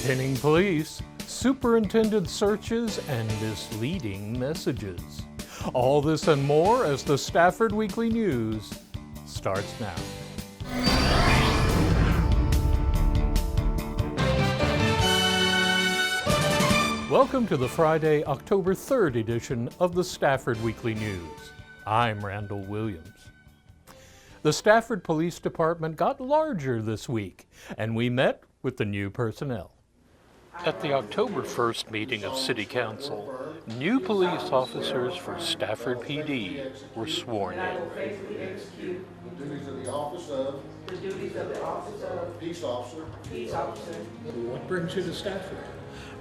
Pinning police, superintendent searches, and misleading messages. All this and more as the Stafford Weekly News starts now. Welcome to the Friday, October 3rd edition of the Stafford Weekly News. I'm Randall Williams. The Stafford Police Department got larger this week, and we met with the new personnel. At the October 1st meeting of City Council, new police officers for Stafford PD were sworn in. The duties of the office of peace officer. What brings you to Stafford?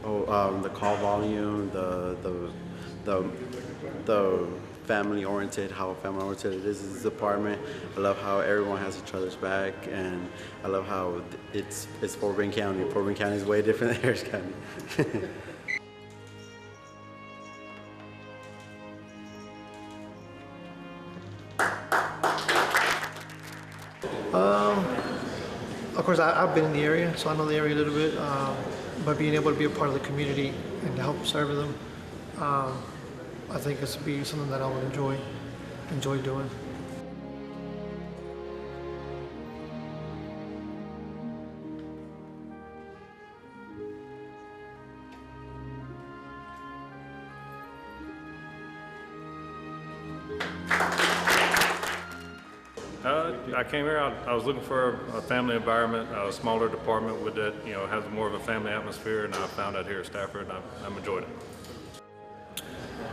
The call volume, the family-oriented, how family-oriented it is in this department. I love how everyone has each other's back, and I love how it's Fort Bend County. Fort Bend County is way different than Harris County. Of course, I've been in the area, so I know the area a little bit. But being able to be a part of the community and to help serve them, I think this would be something that I would enjoy doing. I came here, I was looking for a family environment, a smaller department with that, has more of a family atmosphere, and I found that here at Stafford, and I've enjoyed it.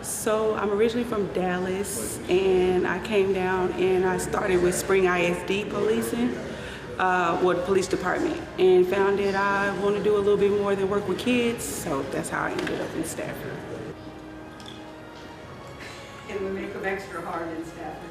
So I'm originally from Dallas, and I came down and I started with Spring ISD policing, the police department, and found that I want to do a little bit more than work with kids, so that's how I ended up in Stafford. And we make them extra hard in Stafford.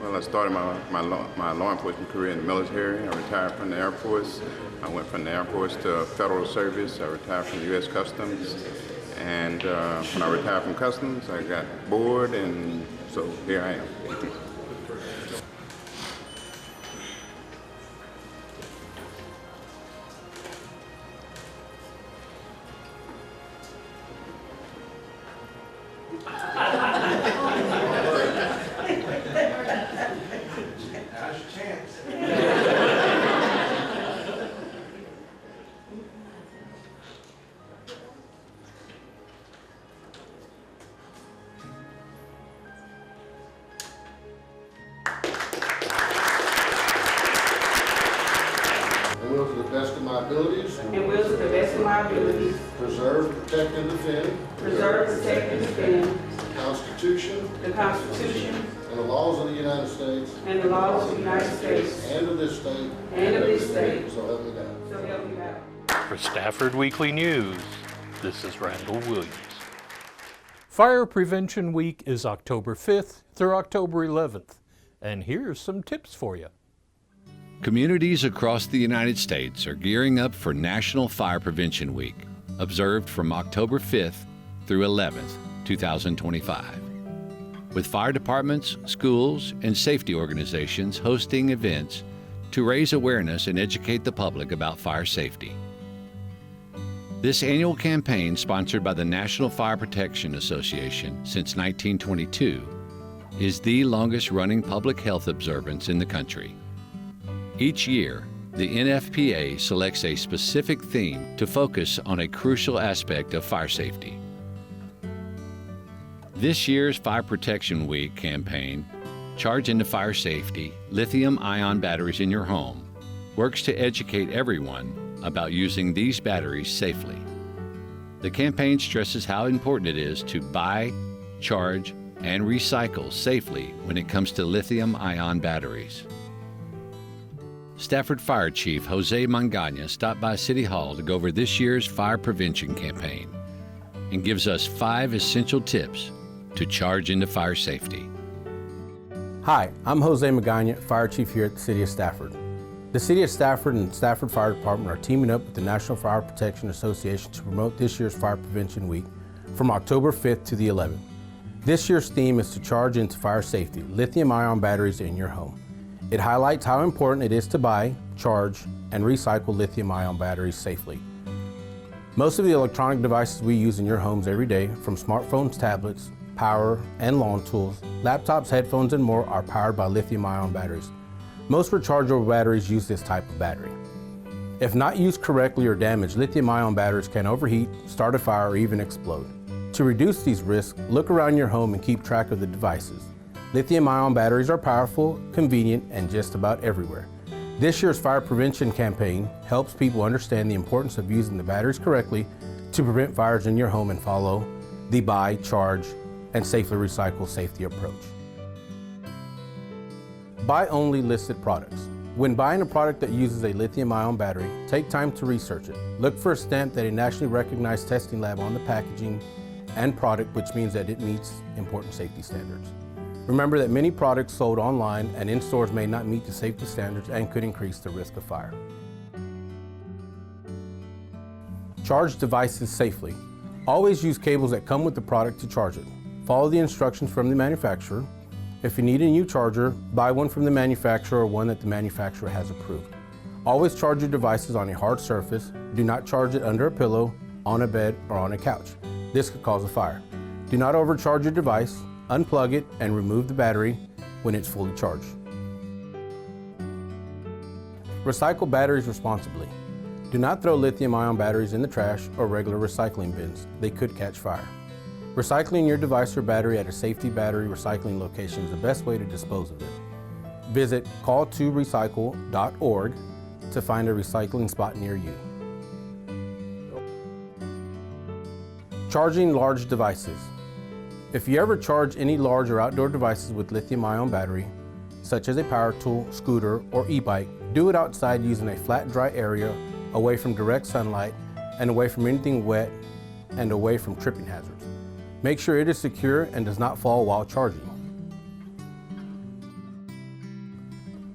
Well, I started my law enforcement career in the military. I retired from the Air Force. I went from the Air Force to federal service. I retired from the U.S. Customs. And when I retired from Customs, I got bored, and so here I am. And will to the best of my abilities. And will to the best of my abilities Preserve, protect, and defend. preserve, protect, and defend The Constitution. the Constitution And the laws of the United States. and the laws of the United States And of this state. and of this state. So help me God. So help me God. For Stafford Weekly News, this is Randall Williams. Fire Prevention Week is October 5th through October 11th, and here's some tips for you. Communities across the United States are gearing up for National Fire Prevention Week, observed from October 5th through 11th, 2025. With fire departments, schools, and safety organizations hosting events to raise awareness and educate the public about fire safety. This annual campaign, sponsored by the National Fire Protection Association since 1922, is the longest-running public health observance in the country. Each year, the NFPA selects a specific theme to focus on a crucial aspect of fire safety. This year's Fire Protection Week campaign, Charge into Fire Safety, Lithium-Ion Batteries in Your Home, works to educate everyone about using these batteries safely. The campaign stresses how important it is to buy, charge, and recycle safely when it comes to lithium-ion batteries. Stafford Fire Chief Jose Mangana stopped by City Hall to go over this year's fire prevention campaign and gives us 5 essential tips to charge into fire safety. Hi, I'm Jose Magana, Fire Chief here at the City of Stafford. The City of Stafford and Stafford Fire Department are teaming up with the National Fire Protection Association to promote this year's Fire Prevention Week from October 5th to the 11th. This year's theme is to charge into fire safety, lithium-ion batteries in your home. It highlights how important it is to buy, charge, and recycle lithium-ion batteries safely. Most of the electronic devices we use in your homes every day, from smartphones, tablets, power and lawn tools, laptops, headphones, and more are powered by lithium-ion batteries. Most rechargeable batteries use this type of battery. If not used correctly or damaged, lithium-ion batteries can overheat, start a fire, or even explode. To reduce these risks, look around your home and keep track of the devices. Lithium-ion batteries are powerful, convenient, and just about everywhere. This year's fire prevention campaign helps people understand the importance of using the batteries correctly to prevent fires in your home and follow the buy, charge, and safely recycle safety approach. Buy only listed products. When buying a product that uses a lithium-ion battery, take time to research it. Look for a stamp that a nationally recognized testing lab on the packaging and product, which means that it meets important safety standards. Remember that many products sold online and in stores may not meet the safety standards and could increase the risk of fire. Charge devices safely. Always use cables that come with the product to charge it. Follow the instructions from the manufacturer. If you need a new charger, buy one from the manufacturer or one that the manufacturer has approved. Always charge your devices on a hard surface. Do not charge it under a pillow, on a bed, or on a couch. This could cause a fire. Do not overcharge your device. Unplug it and remove the battery when it's fully charged. Recycle batteries responsibly. Do not throw lithium-ion batteries in the trash or regular recycling bins. They could catch fire. Recycling your device or battery at a safety battery recycling location is the best way to dispose of it. Visit call2recycle.org to find a recycling spot near you. Charging large devices. If you ever charge any large or outdoor devices with lithium-ion battery, such as a power tool, scooter, or e-bike, do it outside using a flat, dry area away from direct sunlight and away from anything wet and away from tripping hazards. Make sure it is secure and does not fall while charging.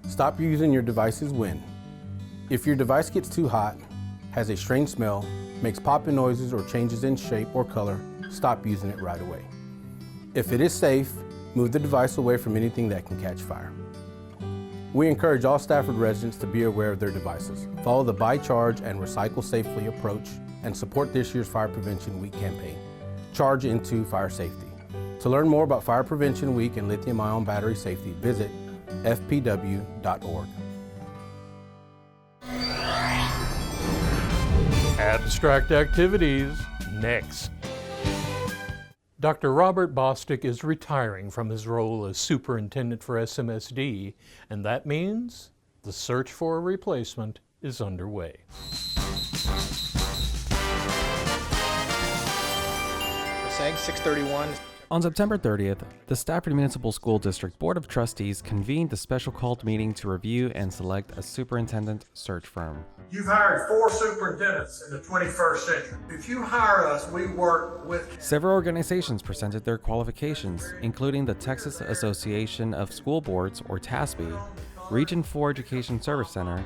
Stop using your devices when if your device gets too hot, has a strange smell, makes popping noises, or changes in shape or color, stop using it right away. If it is safe, move the device away from anything that can catch fire. We encourage all Stafford residents to be aware of their devices, follow the buy, charge, and recycle safely approach, and support this year's Fire Prevention Week campaign. Charge into fire safety. To learn more about Fire Prevention Week and lithium-ion battery safety, visit fpw.org. Abstract activities next. Dr. Robert Bostic is retiring from his role as Superintendent for SMSD, and that means the search for a replacement is underway. SAG 631. On September 30th, the Stafford Municipal School District Board of Trustees convened a special called meeting to review and select a superintendent search firm. You've hired 4 superintendents in the 21st century. If you hire us, we work with... Several organizations presented their qualifications, including the Texas Association of School Boards, or TASB, Region 4 Education Service Center,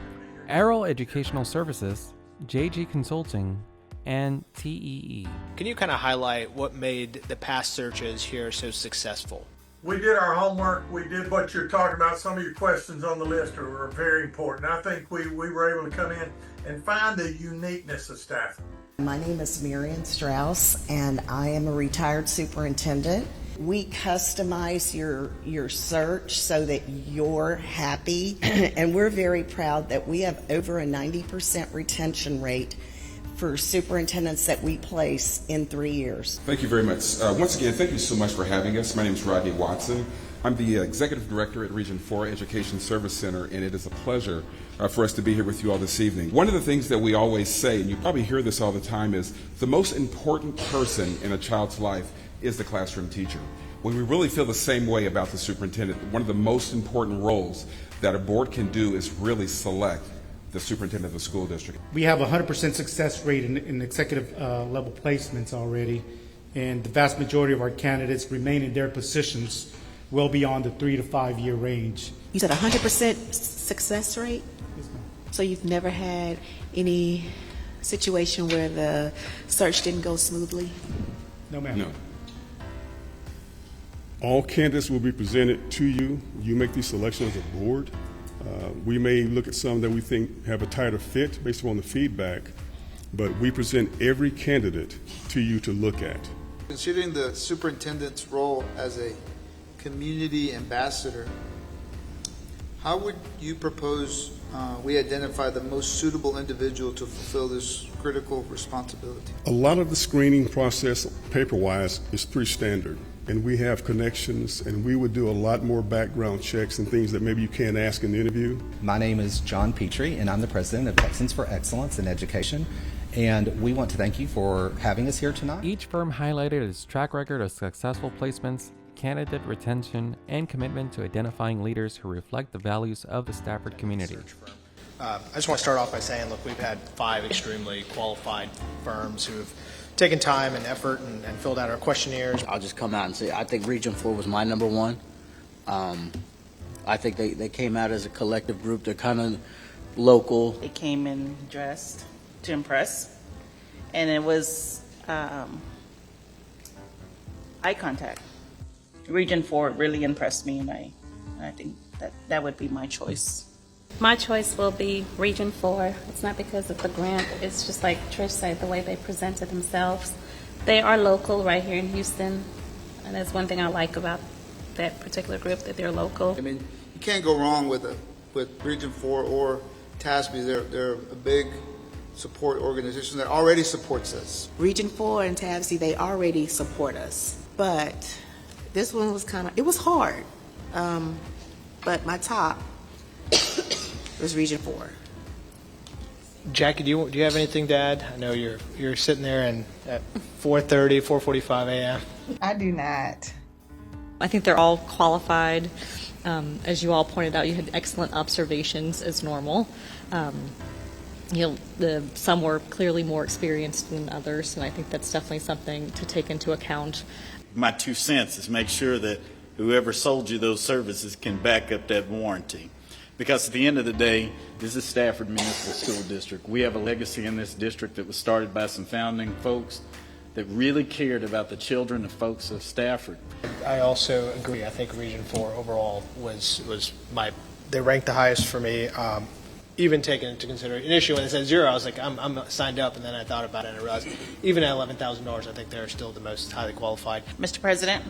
Arrow Educational Services, JG Consulting, and TEE. Can you kind of highlight what made the past searches here so successful? We did our homework. We did what you're talking about. Some of your questions on the list are very important. I think we were able to come in and find the uniqueness of Stafford. My name is Marion Strauss, and I am a retired superintendent. We customize your search so that you're happy, and we're very proud that we have over a 90% retention rate for superintendents that we place in 3 years. Thank you very much. Once again, thank you so much for having us. My name is Rodney Watson. I'm the Executive Director at Region 4 Education Service Center, and it is a pleasure for us to be here with you all this evening. One of the things that we always say, and you probably hear this all the time, is the most important person in a child's life is the classroom teacher. When we really feel the same way about the superintendent, one of the most important roles that a board can do is really select the superintendent of the school district. We have a 100% success rate in executive level placements already, and the vast majority of our candidates remain in their positions well beyond the 3 to 5 year range. You said 100% success rate? Yes, ma'am. So you've never had any situation where the search didn't go smoothly? No, ma'am. No. All candidates will be presented to you. You make these selections as a board. We may look at some that we think have a tighter fit based upon the feedback, but we present every candidate to you to look at. Considering the superintendent's role as a community ambassador, how would you propose we identify the most suitable individual to fulfill this critical responsibility? A lot of the screening process, paper-wise, is pretty standard, and we have connections, and we would do a lot more background checks and things that maybe you can't ask in the interview. My name is John Petrie, and I'm the president of Texans for Excellence in Education, and we want to thank you for having us here tonight. Each firm highlighted its track record of successful placements, candidate retention, and commitment to identifying leaders who reflect the values of the Stafford community. I just want to start off by saying, look, we've had 5 extremely qualified firms who have taken time and effort and filled out our questionnaires. I'll just come out and say I think Region 4 was my number one. I think they came out as a collective group. They're kind of local. They came in dressed to impress, and it was eye contact. Region 4 really impressed me, and I think that would be my choice. My choice will be Region 4. It's not because of the grant. It's just like Trish said, the way they presented themselves. They are local right here in Houston, and that's one thing I like about that particular group, that they're local. I mean, you can't go wrong with Region 4 or TASB. They're a big support organization that already supports us. Region 4 and TABC, they already support us. But this one was it was hard. But my top was Region 4. Jackie, do you have anything to add? I know you're sitting there and at 4:30, 4:45 a.m. I do not. I think they're all qualified. As you all pointed out, you had excellent observations as normal. Some were clearly more experienced than others, and I think that's definitely something to take into account. My 2 cents is make sure that whoever sold you those services can back up that warranty. Because at the end of the day, this is Stafford Municipal School District. We have a legacy in this district that was started by some founding folks that really cared about the children and folks of Stafford. I also agree. I think Region 4 overall they ranked the highest for me. Even taking into consideration, initially when it said 0, I was like, I'm signed up, and then I thought about it and I realized even at $11,000, I think they're still the most highly qualified. Mr. President,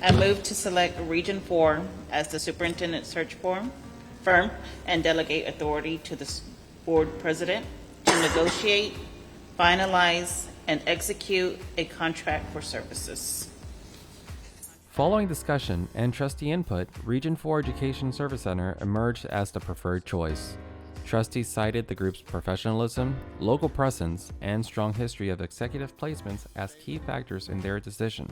I move to select Region 4 as the superintendent search firm and delegate authority to the board president to negotiate, finalize, and execute a contract for services. Following discussion and trustee input, Region 4 Education Service Center emerged as the preferred choice. Trustees cited the group's professionalism, local presence, and strong history of executive placements as key factors in their decision.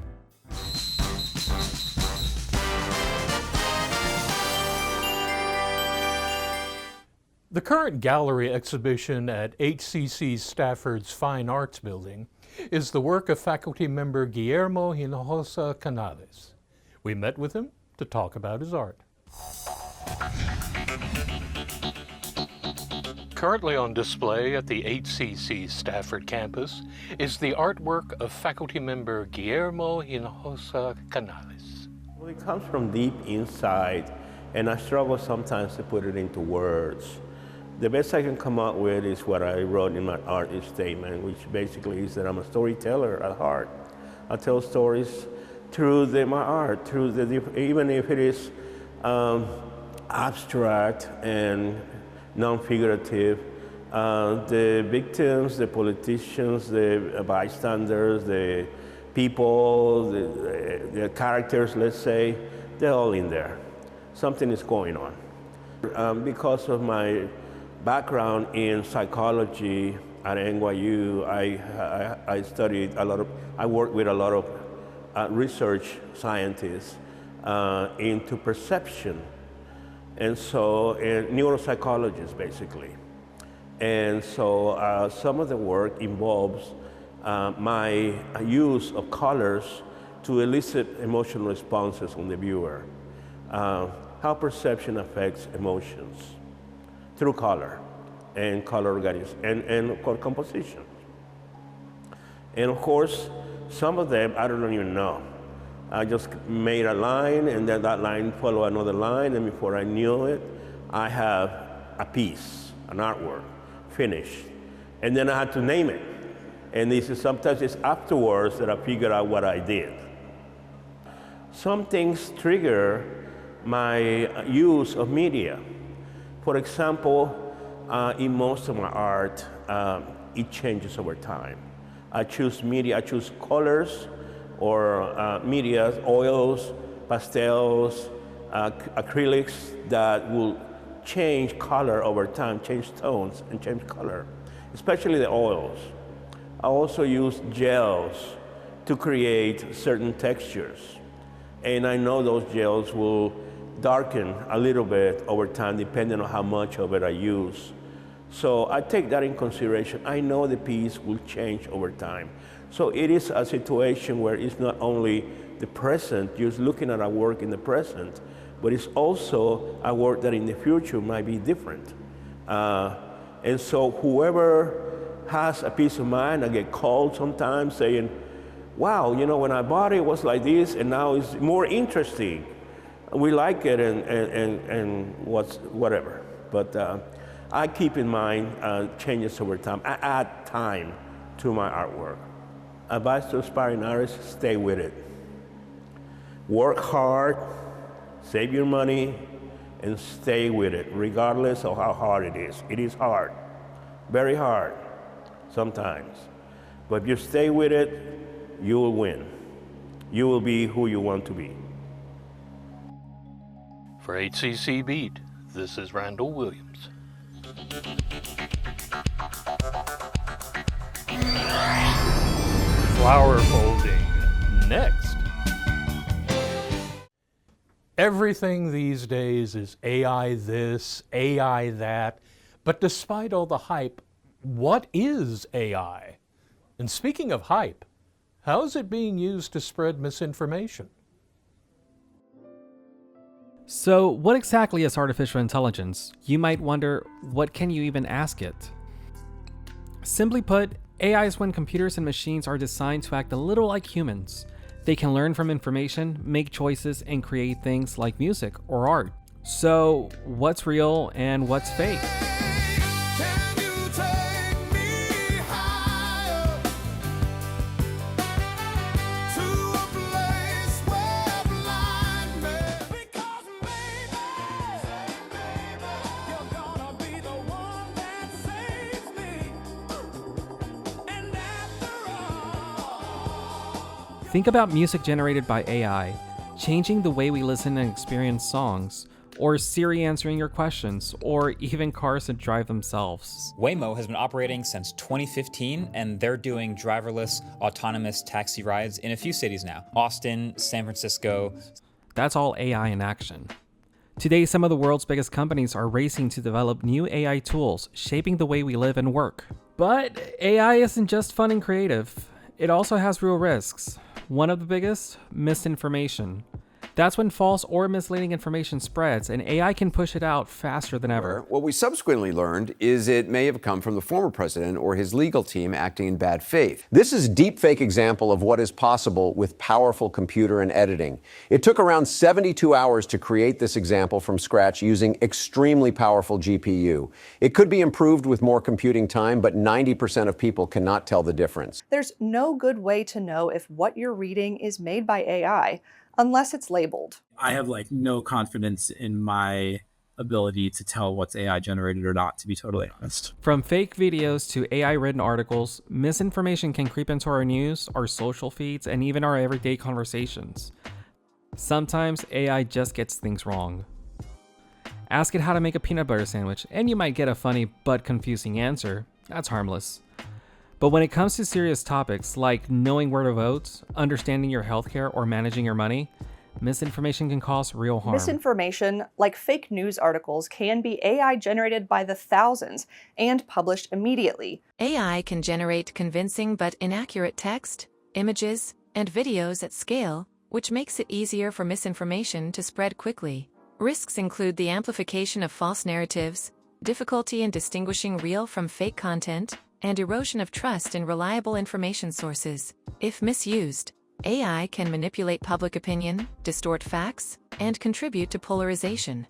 The current gallery exhibition at HCC Stafford's Fine Arts Building is the work of faculty member Guillermo Hinojosa Canales. We met with him to talk about his art. Currently on display at the HCC Stafford campus is the artwork of faculty member Guillermo Hinojosa Canales. Well, it comes from deep inside, and I struggle sometimes to put it into words. The best I can come up with is what I wrote in my art statement, which basically is that I'm a storyteller at heart. I tell stories through my art, even if it is abstract and non-figurative. The victims, the politicians, the bystanders, the people, the characters, let's say, they're all in there. Something is going on. Because of my background in psychology at NYU, I studied I worked with a lot of research scientists into perception, and so neuropsychologists basically. And so some of the work involves my use of colors to elicit emotional responses on the viewer. How perception affects emotions through color and color and color composition. And of course, some of them I don't even know. I just made a line, and then that line followed another line, and before I knew it, I have a piece, an artwork, finished. And then I had to name it. And sometimes it's afterwards that I figure out what I did. Some things trigger my use of media. For example, in most of my art, it changes over time. I choose media, I choose colors or media, oils, pastels, acrylics that will change color over time, change tones and change color, especially the oils. I also use gels to create certain textures. And I know those gels will darken a little bit over time depending on how much of it I use. So I take that in consideration. I know the piece will change over time. So it is a situation where it's not only the present, just looking at a work in the present, but it's also a work that in the future might be different. And so whoever has a peace of mind, I get called sometimes saying, wow, you know, when I bought it, it was like this, and now it's more interesting. We like it and whatever. But I keep in mind changes over time. I add time to my artwork. Advice to aspiring artists, stay with it. Work hard, save your money, and stay with it, regardless of how hard it is. It is hard, very hard sometimes. But if you stay with it, you will win. You will be who you want to be. For HCC Beat, this is Randall Williams. Flower folding next. Everything these days is AI this, AI that, but despite all the hype, what is AI? And speaking of hype, how is it being used to spread misinformation? So, what exactly is artificial intelligence? You might wonder, what can you even ask it? Simply put, AI is when computers and machines are designed to act a little like humans. They can learn from information, make choices, and create things like music or art. So, what's real and what's fake? Think about music generated by AI, changing the way we listen and experience songs, or Siri answering your questions, or even cars that drive themselves. Waymo has been operating since 2015, and they're doing driverless, autonomous taxi rides in a few cities now. Austin, San Francisco. That's all AI in action. Today, some of the world's biggest companies are racing to develop new AI tools, shaping the way we live and work. But AI isn't just fun and creative. It also has real risks. One of the biggest, misinformation. That's when false or misleading information spreads, and AI can push it out faster than ever. What we subsequently learned is it may have come from the former president or his legal team acting in bad faith. This is a deepfake example of what is possible with powerful computer and editing. It took around 72 hours to create this example from scratch using extremely powerful GPU. It could be improved with more computing time, but 90% of people cannot tell the difference. There's no good way to know if what you're reading is made by AI. Unless it's labeled. I have no confidence in my ability to tell what's AI generated or not, to be totally honest. From fake videos to AI written articles, misinformation can creep into our news, our social feeds, and even our everyday conversations. Sometimes AI just gets things wrong. Ask it how to make a peanut butter sandwich, and you might get a funny but confusing answer. That's harmless. But when it comes to serious topics like knowing where to vote, understanding your healthcare, or managing your money, misinformation can cause real harm. Misinformation, like fake news articles, can be AI generated by the thousands and published immediately. AI can generate convincing but inaccurate text, images, and videos at scale, which makes it easier for misinformation to spread quickly. Risks include the amplification of false narratives, difficulty in distinguishing real from fake content, and erosion of trust in reliable information sources. If misused, AI can manipulate public opinion, distort facts, and contribute to polarization.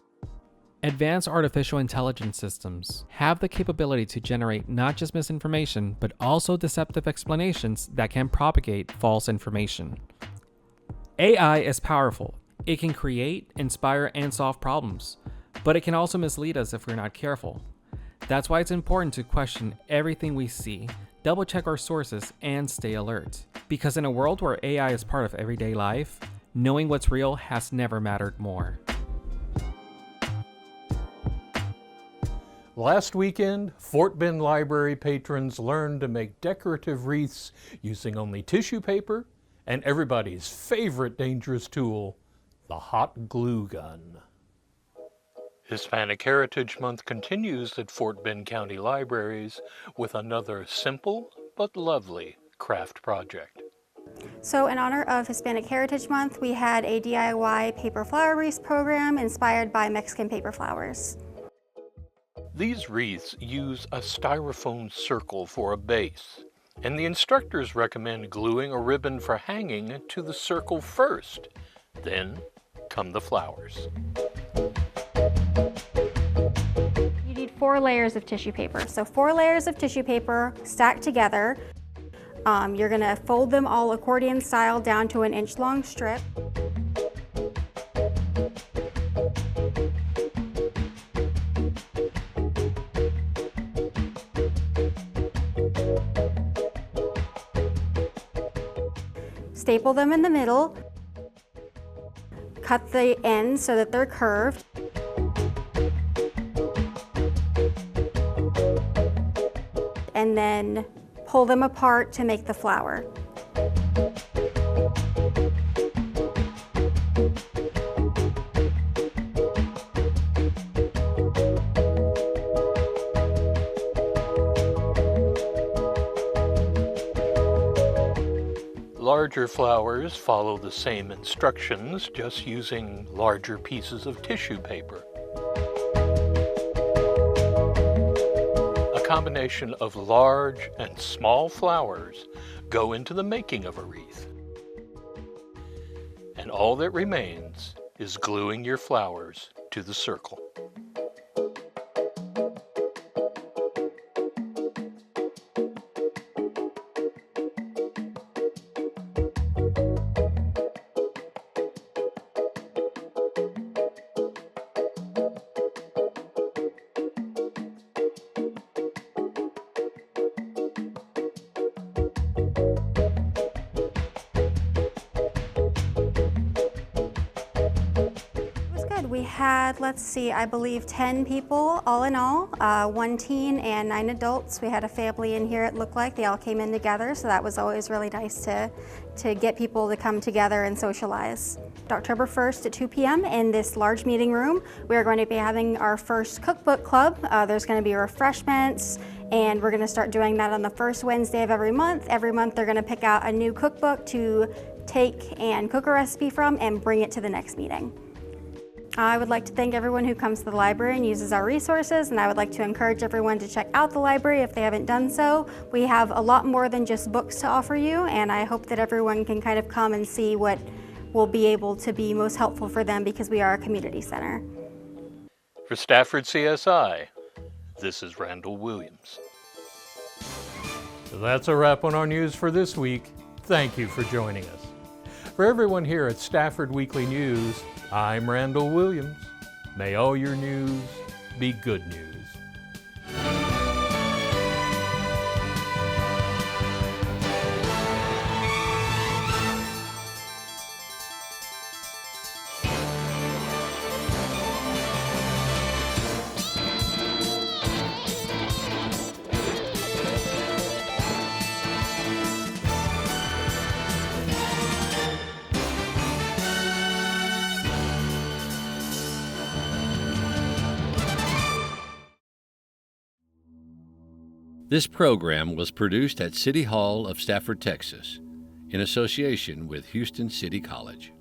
Advanced artificial intelligence systems have the capability to generate not just misinformation, but also deceptive explanations that can propagate false information. AI is powerful. It can create, inspire, and solve problems, but it can also mislead us if we're not careful. That's why it's important to question everything we see, double-check our sources, and stay alert. Because in a world where AI is part of everyday life, knowing what's real has never mattered more. Last weekend, Fort Bend Library patrons learned to make decorative wreaths using only tissue paper and everybody's favorite dangerous tool, the hot glue gun. Hispanic Heritage Month continues at Fort Bend County Libraries with another simple but lovely craft project. So in honor of Hispanic Heritage Month, we had a DIY paper flower wreath program inspired by Mexican paper flowers. These wreaths use a styrofoam circle for a base, and the instructors recommend gluing a ribbon for hanging to the circle first. Then come the flowers. You need 4 layers of tissue paper. So 4 layers of tissue paper stacked together. You're going to fold them all accordion style down to an 1-inch long strip. Staple them in the middle. Cut the ends so that they're curved. And then pull them apart to make the flower. Larger flowers follow the same instructions, just using larger pieces of tissue paper. A combination of large and small flowers go into the making of a wreath. And all that remains is gluing your flowers to the circle. We had, let's see, I believe 10 people all in all, 1 teen and 9 adults. We had a family in here, it looked like. They all came in together, so that was always really nice to get people to come together and socialize. October 1st at 2 p.m. in this large meeting room, we are going to be having our first cookbook club. There's going to be refreshments, and we're going to start doing that on the first Wednesday of every month. Every month they're going to pick out a new cookbook to take and cook a recipe from and bring it to the next meeting. I would like to thank everyone who comes to the library and uses our resources, and I would like to encourage everyone to check out the library if they haven't done so. We have a lot more than just books to offer you, and I hope that everyone can kind of come and see what will be able to be most helpful for them, because we are a community center. For Stafford CSI, this is Randall Williams. That's a wrap on our news for this week. Thank you for joining us. For everyone here at Stafford Weekly News, I'm Randall Williams. May all your news be good news. This program was produced at City Hall of Stafford, Texas. in association with Houston City College.